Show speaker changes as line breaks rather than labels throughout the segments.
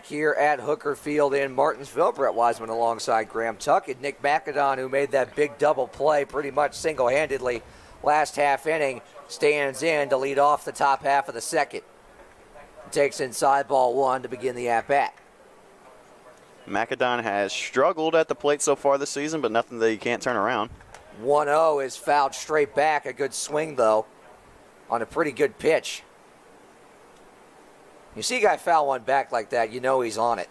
here at Hooker Field in Martinsville. Brett Wiseman alongside Graham Tuck and Nick McAdon, who made that big double play pretty much single-handedly last half inning, stands in to lead off the top half of the second. Takes inside ball one to begin the at-bat.
McAdon has struggled at the plate so far this season, but nothing that he can't turn around.
1-0 is fouled straight back. A good swing, though, on a pretty good pitch. You see a guy foul one back like that, you know he's on it.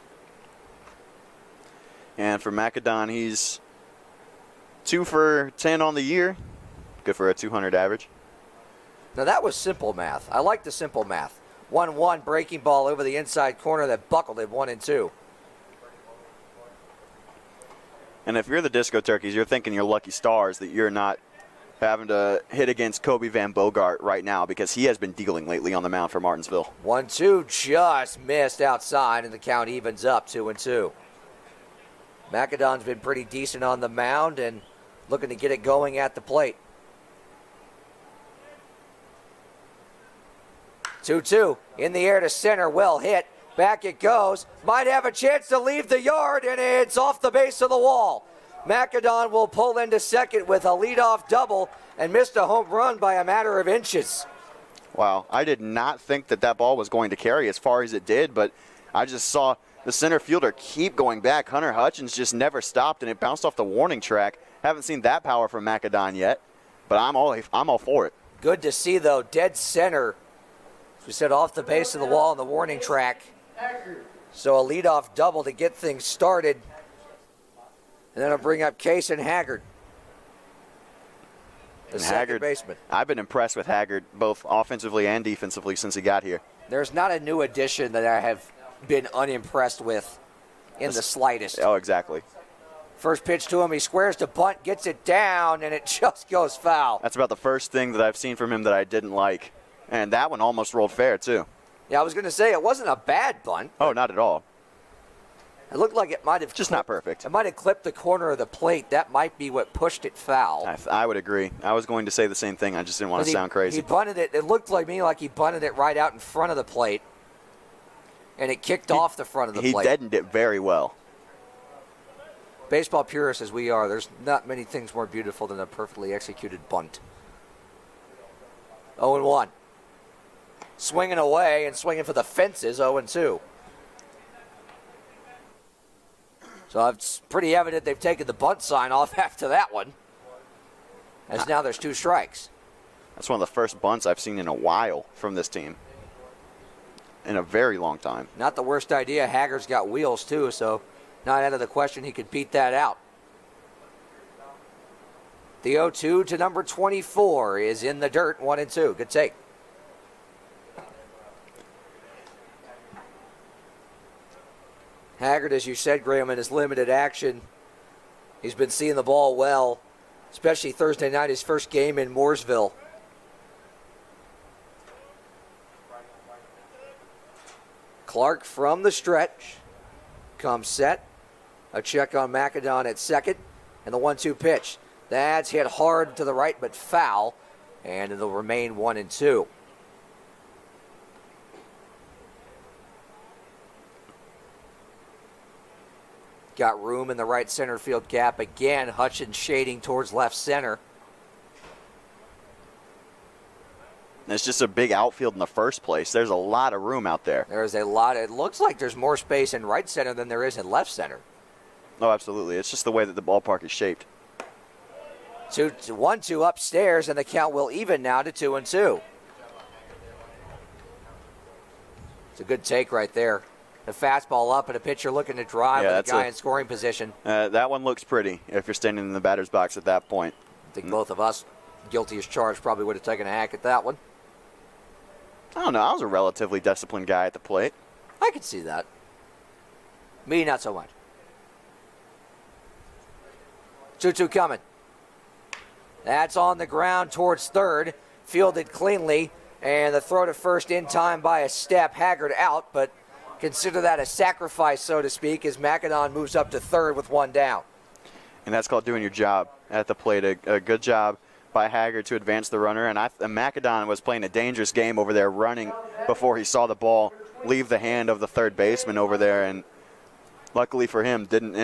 And for McAdon, he's 2 for 10 on the year. Good for a 200 average.
Now that was simple math. I like the simple math. 1-1 breaking ball over the inside corner that buckled it 1-2.
And if you're the Disco Turkeys, you're thinking you're lucky stars that you're not having to hit against Kobe Van Bogart right now, because he has been dealing lately on the mound for Martinsville.
1-2 just missed outside, and the count evens up 2-2. McAdon's been pretty decent on the mound and looking to get it going at the plate. 2-2 in the air to center, well hit. Back it goes. Might have a chance to leave the yard, and it's off the base of the wall. McAdon will pull into second with a leadoff double and missed a home run by a matter of inches.
Wow, I did not think that that ball was going to carry as far as it did, but I just saw the center fielder keep going back. Hunter Hutchins just never stopped, and it bounced off the warning track. Haven't seen that power from McAdon yet, but I'm all for it.
Good to see, though, dead center. As we said, off the base of the wall on the warning track. So a leadoff double to get things started. And then I'll bring up Case and Haggard, the second baseman.
I've been impressed with Haggard both offensively and defensively since he got here.
There's not a new addition that I have been unimpressed with in the slightest.
Oh, exactly.
First pitch to him, he squares to bunt, gets it down, and it just goes foul.
That's about the first thing that I've seen from him that I didn't like. And that one almost rolled fair, too.
Yeah, I was going to say, it wasn't a bad bunt.
Oh, not at all.
It looked like it might have
just not perfect.
It might have clipped the corner of the plate. That might be what pushed it foul.
I would agree. I was going to say the same thing. I just didn't want to sound crazy.
He bunted it. It looked like he bunted it right out in front of the plate, and it kicked off the front of the plate.
He deadened it very well.
Baseball purists as we are, there's not many things more beautiful than a perfectly executed bunt. 0-1. Swinging away and swinging for the fences, 0-2. So it's pretty evident they've taken the bunt sign off after that one, as now there's 2 strikes.
That's one of the first bunts I've seen in a while from this team. In a very long time.
Not the worst idea. Haggard's got wheels, too, so not out of the question he could beat that out. The 0-2 to number 24 is in the dirt, 1-2. Good take. Haggard, as you said, Graham, in his limited action, he's been seeing the ball well, especially Thursday night, his first game in Mooresville. Clark from the stretch comes set. A check on McAdon at second, and the 1-2 pitch. That's hit hard to the right, but foul, and it'll remain 1-2. Got room in the right center field gap again. Hutchins shading towards left center.
It's just a big outfield in the first place. There's a lot of room out there.
There's a lot. It looks like there's more space in right center than there is in left center.
Oh, absolutely. It's just the way that the ballpark is shaped.
1-2 upstairs, and the count will even now to 2-2. It's a good take right there. The fastball up and a pitcher looking to drive with a guy in scoring position.
That one looks pretty if you're standing in the batter's box at that point.
I think both of us, guilty as charged, probably would have taken a hack at that one.
I don't know. I was a relatively disciplined guy at the plate.
I could see that. Me, not so much. 2-2 coming. That's on the ground towards third. Fielded cleanly. And the throw to first in time by a step. Haggard out, but consider that a sacrifice, so to speak, as McAdon moves up to third with 1 down.
And that's called doing your job at the plate. A good job by Haggard to advance the runner. And McAdon was playing a dangerous game over there running before he saw the ball leave the hand of the third baseman over there, and luckily for him, didn't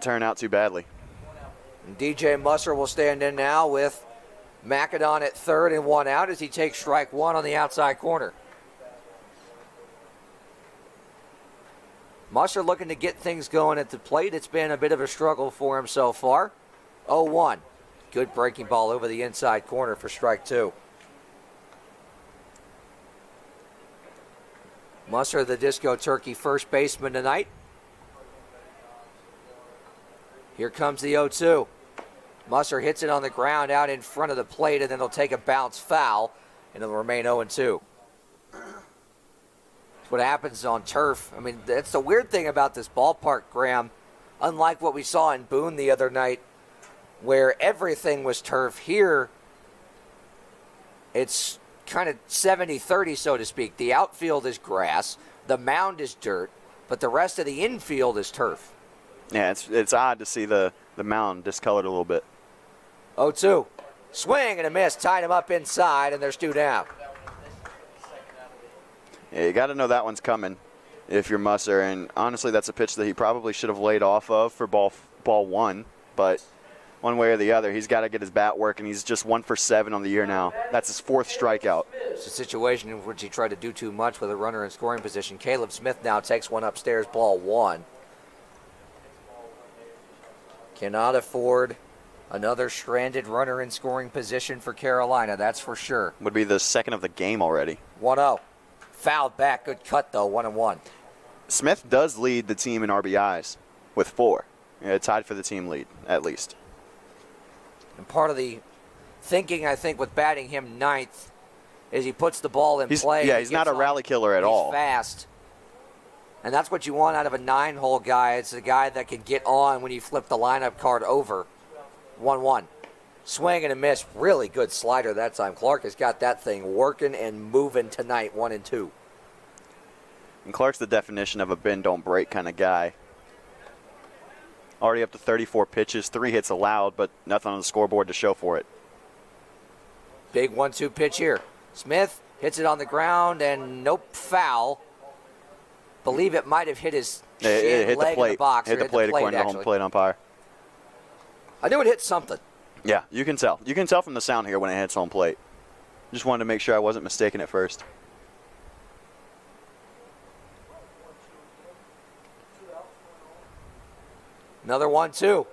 turn out too badly.
DJ Musser will stand in now with Macedon at third and one out as he takes strike one on the outside corner. Musser looking to get things going at the plate. It's been a bit of a struggle for him so far. 0-1. Good breaking ball over the inside corner for strike two. Musser, the Disco Turkey first baseman tonight. Here comes the 0-2. Musser hits it on the ground out in front of the plate, and then he'll take a bounce foul, and it'll remain 0-2. That's what happens on turf. I mean, that's the weird thing about this ballpark, Graham. Unlike what we saw in Boone the other night, where everything was turf, here it's kind of 70-30, so to speak. The outfield is grass, the mound is dirt, but the rest of the infield is turf.
Yeah, it's odd to see the mound discolored a little bit.
0-2. Swing and a miss. Tied him up inside, and there's two down.
Yeah, you got to know that one's coming if you're Musser. And honestly, that's a pitch that he probably should have laid off of for ball one. But one way or the other, he's got to get his bat working. He's just 1 for 7 on the year now. That's his 4th strikeout.
It's a situation in which he tried to do too much with a runner in scoring position. Caleb Smith now takes one upstairs, ball one. Cannot afford another stranded runner in scoring position for Carolina, that's for sure.
Would be the second of the game already.
1-0. Fouled back. Good cut, though. 1-1.
Smith does lead the team in RBIs with 4. Yeah, tied for the team lead, at least.
And part of the thinking, I think, with batting him ninth is he puts the ball in play.
Yeah, he's not a rally killer at all.
He's fast. And that's what you want out of a 9-hole guy. It's a guy that can get on when you flip the lineup card over. 1-1. Swing and a miss. Really good slider that time. Clark has got that thing working and moving tonight, 1-2.
And Clark's the definition of a bend, don't break kind of guy. Already up to 34 pitches, 3 hits allowed, but nothing on the scoreboard to show for it.
Big 1-2 pitch here. Smith hits it on the ground, and nope, foul. Believe it might have hit his
It hit
leg
the plate.
in the box.
Hit the plate according to home plate umpire.
I knew it hit something.
Yeah, you can tell. You can tell from the sound here when it hits home plate. Just wanted to make sure I wasn't mistaken at first.
Another 1-2.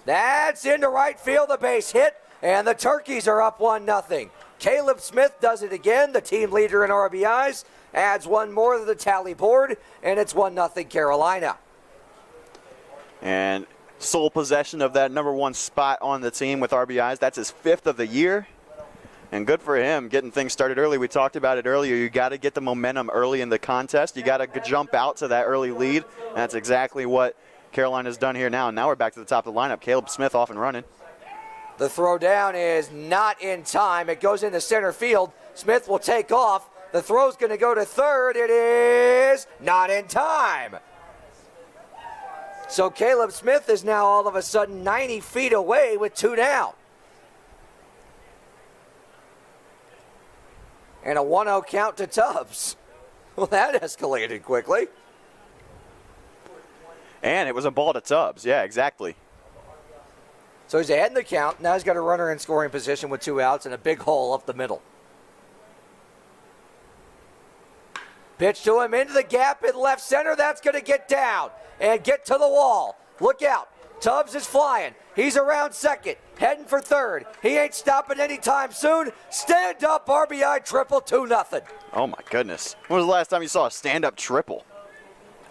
That's into right field, the base hit, and the Turkeys are up 1-0. Caleb Smith does it again, the team leader in RBIs, adds one more to the tally board, and it's 1-0 Carolina.
And sole possession of that number 1 spot on the team with RBIs. That's his 5th of the year. And good for him getting things started early. We talked about it earlier. You got to get the momentum early in the contest. You got to jump out to that early lead. And that's exactly what Carolina's done here now. And now we're back to the top of the lineup. Caleb Smith off and running.
The throw down is not in time. It goes into center field. Smith will take off. The throw's going to go to third. It is not in time. So Caleb Smith is now all of a sudden 90 feet away with 2 down. And a 1-0 count to Tubbs. Well, that escalated quickly.
And it was a ball to Tubbs. Yeah, exactly.
So he's ahead in the count. Now he's got a runner in scoring position with 2 outs and a big hole up the middle. Pitch to him into the gap in left center. That's going to get down and get to the wall. Look out. Tubbs is flying. He's around second, heading for third. He ain't stopping anytime soon. Stand up RBI triple, 2-0.
Oh, my goodness. When was the last time you saw a stand-up triple?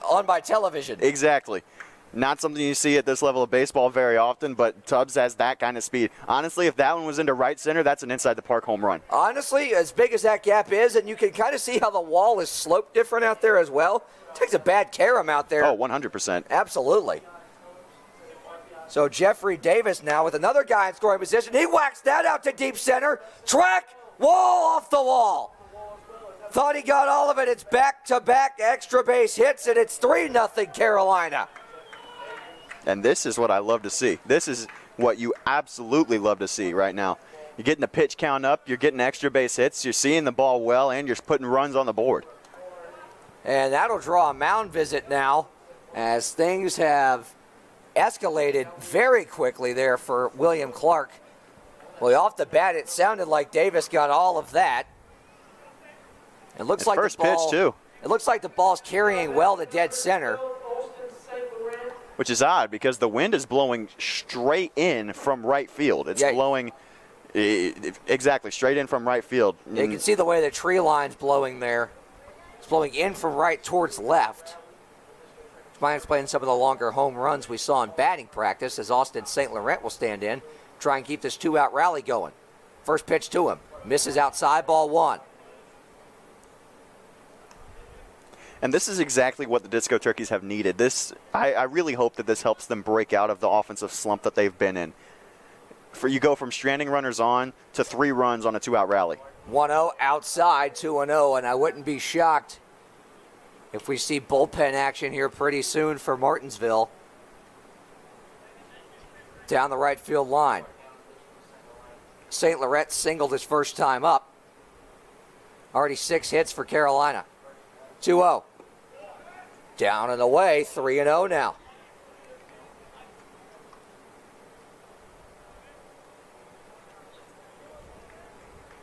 On by television.
Exactly. Not something you see at this level of baseball very often, but Tubbs has that kind of speed. Honestly, if that one was into right center, that's an inside-the-park home run.
Honestly, as big as that gap is, and you can kind of see how the wall is sloped different out there as well, takes a bad carom out there.
Oh, 100%.
Absolutely. So Jeffrey Davis now with another guy in scoring position. He whacks that out to deep center. Track, wall off the wall. Thought he got all of it. It's back-to-back extra base hits, and it's 3-0 Carolina.
And this is what I love to see. This is what you absolutely love to see right now. You're getting the pitch count up. You're getting extra base hits. You're seeing the ball well, and you're putting runs on the board.
And that'll draw a mound visit now, as things have escalated very quickly there for William Clark. Well, off the bat, it sounded like Davis got all of that. It looks like
first
the ball,
pitch, too.
It looks like the ball's carrying well to dead center.
Which is odd because the wind is blowing straight in from right field. It's blowing exactly straight in from right field.
You can see the way the tree line's blowing there. It's blowing in from right towards left. Which might explain some of the longer home runs we saw in batting practice, as Austin St. Laurent will stand in, try and keep this 2-out rally going. First pitch to him. Misses outside, ball 1.
And this is exactly what the Disco Turkeys have needed. I really hope that this helps them break out of the offensive slump that they've been in. You go from stranding runners on to 3 runs on a 2-out rally.
1-0 outside, 2-0, and I wouldn't be shocked if we see bullpen action here pretty soon for Martinsville. Down the right field line. St. Laurent singled his first time up. Already 6 hits for Carolina. 2-0. Down and away, 3-0 now.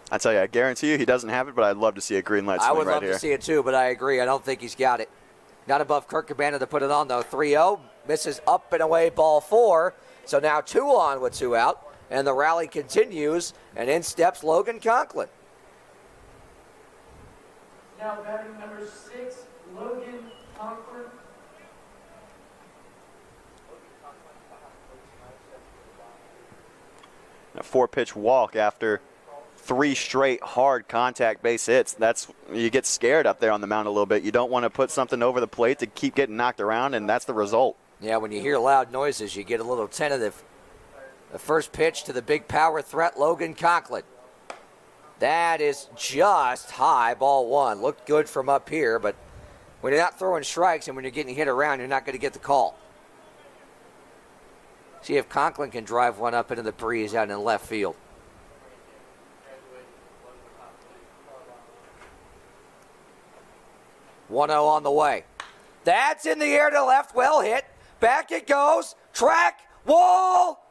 I tell you, I guarantee you he doesn't have it, but I'd love to see a green light swing right here.
I would love to see it too, but I agree. I don't think he's got it. Not above Kirk Cabana to put it on, though. 3-0. Misses up and away, ball 4. So now 2 on with 2 out. And the rally continues, and in steps Logan Conklin.
Now batting number 6, Logan Conklin.
A 4-pitch walk after 3 straight hard contact base hits. You get scared up there on the mound a little bit. You don't want to put something over the plate to keep getting knocked around, and that's the result.
Yeah, when you hear loud noises, you get a little tentative. The first pitch to the big power threat, Logan Conklin. That is just high, ball 1. Looked good from up here, but when you're not throwing strikes and when you're getting hit around, you're not going to get the call. See if Conklin can drive one up into the breeze out in left field. One 0 on the way. That's in the air to left, well hit. Back it goes. Track, wall,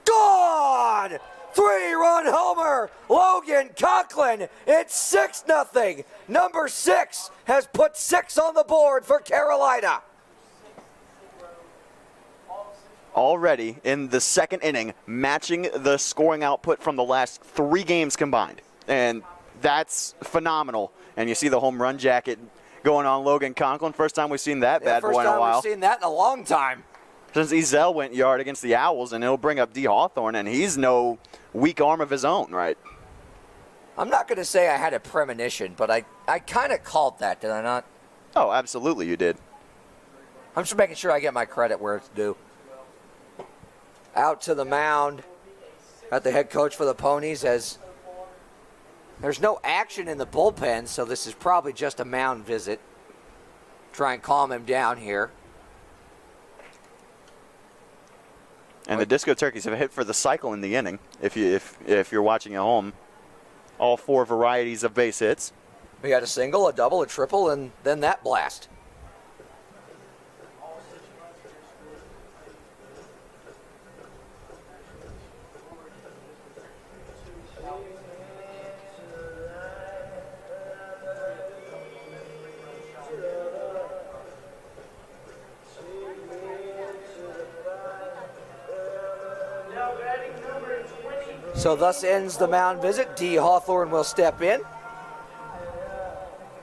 gone! 3-run homer, Logan Conklin. It's 6-0. Number 6 has put 6 on the board for Carolina.
Already in the second inning, matching the scoring output from the last 3 games combined. And that's phenomenal. And you see the home run jacket going on Logan Conklin. First time we've seen that bad boy in a while.
First time we've seen that in a long time.
Since Ezel went yard against the Owls, and it'll bring up D. Hawthorne, and he's no weak arm of his own, right?
I'm not going to say I had a premonition, but I kind of called that, did I not?
Oh, absolutely you did.
I'm just making sure I get my credit where it's due. Out to the mound at the head coach for the Ponies, as there's no action in the bullpen, so this is probably just a mound visit. Try and calm him down here.
And the Disco Turkeys have hit for the cycle in the inning. If you're watching at home, all 4 varieties of base hits.
We had a single, a double, a triple, and then that blast. So thus ends the mound visit. D. Hawthorne will step in.